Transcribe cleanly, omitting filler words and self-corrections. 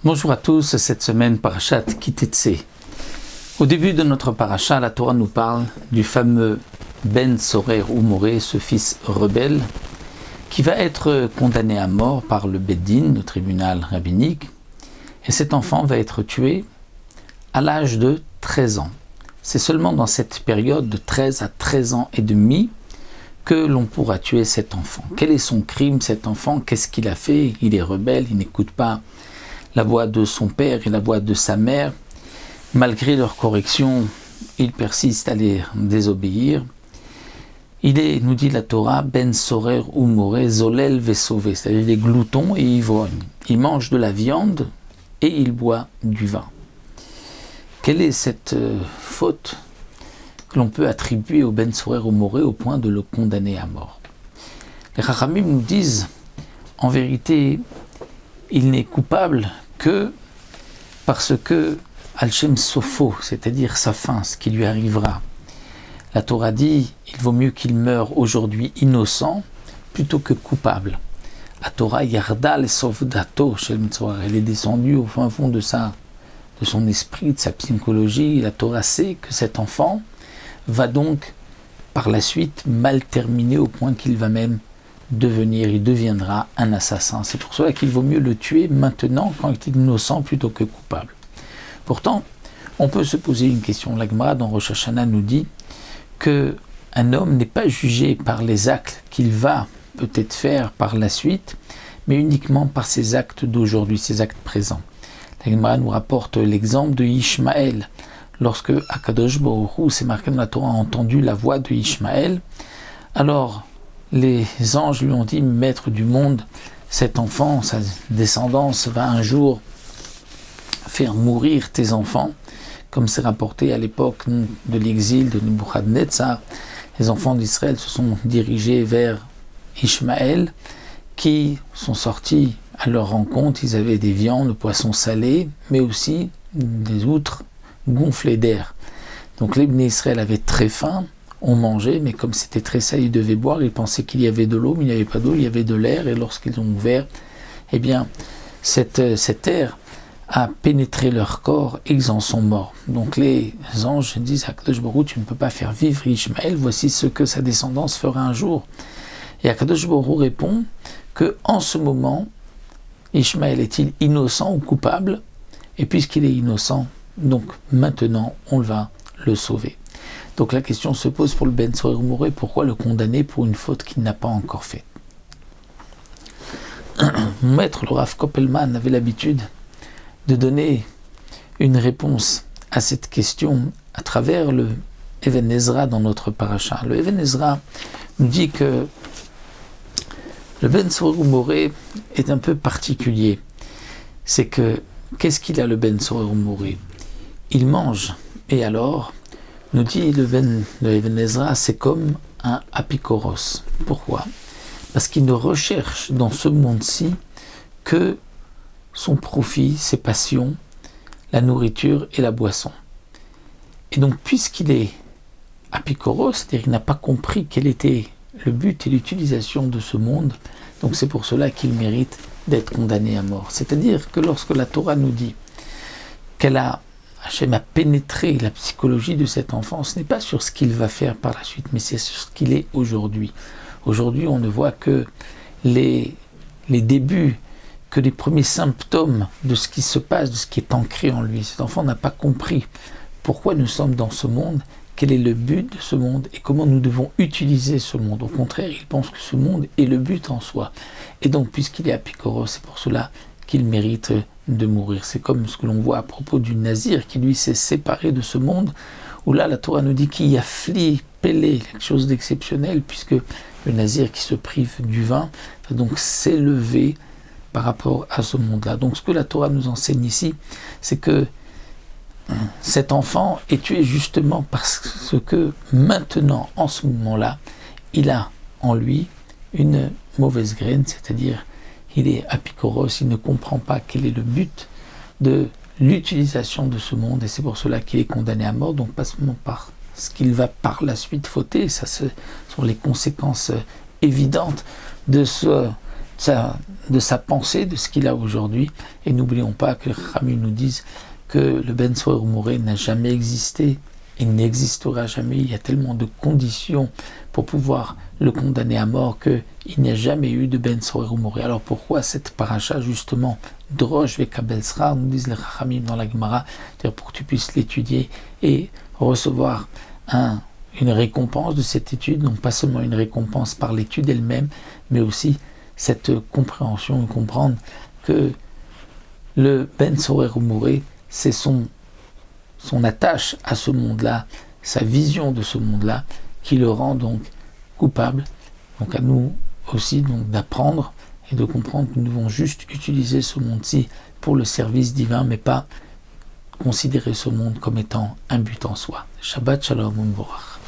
Bonjour à tous, cette semaine Parashat Kitetsé. Au début de notre parasha, la Torah nous parle du fameux Ben Sorer ou Moré, ce fils rebelle, qui va être condamné à mort par le Beddin, le tribunal rabbinique, et cet enfant va être tué à l'âge de 13 ans. C'est seulement dans cette période de 13 à 13 ans et demi que l'on pourra tuer cet enfant. Quel est son crime, cet enfant? Qu'est-ce qu'il a fait? Il est rebelle, il n'écoute pas la voix de son père et la voix de sa mère. Malgré leur correction, il persiste à les désobéir. Il est, nous dit la Torah, Ben Sorer ou Moré, Zolel Vesové, c'est-à-dire il est glouton et ivrogne. Il mange de la viande et il boit du vin. Quelle est cette faute que l'on peut attribuer au Ben Sorer ou Moré au point de le condamner à mort? Les Chachamim nous disent, en vérité, il n'est coupable que parce que Al-Shem Sofo, c'est-à-dire sa fin, ce qui lui arrivera. La Torah dit, il vaut mieux qu'il meure aujourd'hui innocent plutôt que coupable. La Torah Yarda le Sovdato chez le Mitzvah, elle est descendue au fin fond de son esprit, de sa psychologie. La Torah sait que cet enfant va donc par la suite mal terminer au point qu'il va même il deviendra un assassin. C'est pour cela qu'il vaut mieux le tuer maintenant quand il est innocent plutôt que coupable. Pourtant, on peut se poser une question. La Gemara dans Rosh Hashanah nous dit qu'un homme n'est pas jugé par les actes qu'il va peut-être faire par la suite, mais uniquement par ses actes d'aujourd'hui, ses actes présents. La Gemara nous rapporte l'exemple de Ishmaël. Lorsque Akadosh Baruch Hu, c'est marqué dans la Torah, a entendu la voix de Ishmaël, alors les anges lui ont dit, maître du monde, cet enfant, sa descendance va un jour faire mourir tes enfants, comme c'est rapporté à l'époque de l'exil de Nebuchadnezzar. Les enfants d'Israël se sont dirigés vers Ishmaël, qui sont sortis à leur rencontre. Ils avaient des viandes, poissons salés, mais aussi des outres gonflées d'air. Donc les Bnei Israël avaient très faim, on mangeait, mais comme c'était très salé, ils devaient boire. Ils pensaient qu'il y avait de l'eau, mais il n'y avait pas d'eau, il y avait de l'air. Et lorsqu'ils ont ouvert, eh bien, cet air a pénétré leur corps et ils en sont morts. Donc les anges disent à Akadosh Baruch Hu, tu ne peux pas faire vivre Ishmaël, voici ce que sa descendance fera un jour. Et Akadosh Baruch Hu répond que en ce moment, Ishmaël est-il innocent ou coupable? Et puisqu'il est innocent, donc maintenant, on va le sauver. Donc la question se pose pour le Ben Sorer ou Moré, pourquoi le condamner pour une faute qu'il n'a pas encore faite? Mon maître, le Rav Koppelman, avait l'habitude de donner une réponse à cette question à travers le Even Ezra dans notre paracha. Le Even Ezra nous dit que le Ben Sorer ou Moré est un peu particulier. C'est que, qu'est-ce qu'il a le Ben Sorer ou Moré? Il mange, et alors, nous dit le Even Ezra, c'est comme un apikoros. Pourquoi? Parce qu'il ne recherche dans ce monde-ci que son profit, ses passions, la nourriture et la boisson. Et donc, puisqu'il est apikoros, c'est-à-dire qu'il n'a pas compris quel était le but et l'utilisation de ce monde, donc c'est pour cela qu'il mérite d'être condamné à mort. C'est-à-dire que lorsque la Torah nous dit Hachem a pénétré la psychologie de cet enfant, ce n'est pas sur ce qu'il va faire par la suite, mais c'est sur ce qu'il est aujourd'hui. Aujourd'hui, on ne voit que les débuts, que les premiers symptômes de ce qui se passe, de ce qui est ancré en lui. Cet enfant n'a pas compris pourquoi nous sommes dans ce monde, quel est le but de ce monde et comment nous devons utiliser ce monde. Au contraire, il pense que ce monde est le but en soi. Et donc, puisqu'il est apikoros, c'est pour cela qu'il mérite de mourir. C'est comme ce que l'on voit à propos du Nazir qui lui s'est séparé de ce monde, où là la Torah nous dit qu'il y a Pélé, quelque chose d'exceptionnel, puisque le Nazir qui se prive du vin va donc s'élever par rapport à ce monde-là. Donc ce que la Torah nous enseigne ici, c'est que cet enfant est tué justement parce que maintenant, en ce moment-là, il a en lui une mauvaise graine, c'est-à-dire il est apikoros, il ne comprend pas quel est le but de l'utilisation de ce monde, et c'est pour cela qu'il est condamné à mort, donc pas seulement par ce qu'il va par la suite fauter, ça ce sont les conséquences évidentes de sa pensée, de ce qu'il a aujourd'hui. Et n'oublions pas que les Chachamim nous disent que le Ben Sorer Umoré n'a jamais existé et n'existera jamais. Il y a tellement de conditions pour pouvoir le condamner à mort qu'il n'y a jamais eu de Ben Sorer Umoré. Alors pourquoi cette paracha justement Drosh Vekabel Srar, nous disent les Chachamim dans la Gemara, c'est-à-dire pour que tu puisses l'étudier et recevoir une récompense de cette étude, donc pas seulement une récompense par l'étude elle-même, mais aussi cette compréhension et comprendre que le Ben Sorer Umoré, c'est son attache à ce monde-là, sa vision de ce monde-là, qui le rend donc coupable. Donc à nous aussi donc d'apprendre et de comprendre que nous devons juste utiliser ce monde-ci pour le service divin, mais pas considérer ce monde comme étant un but en soi. Shabbat Shalom U'Mevorach.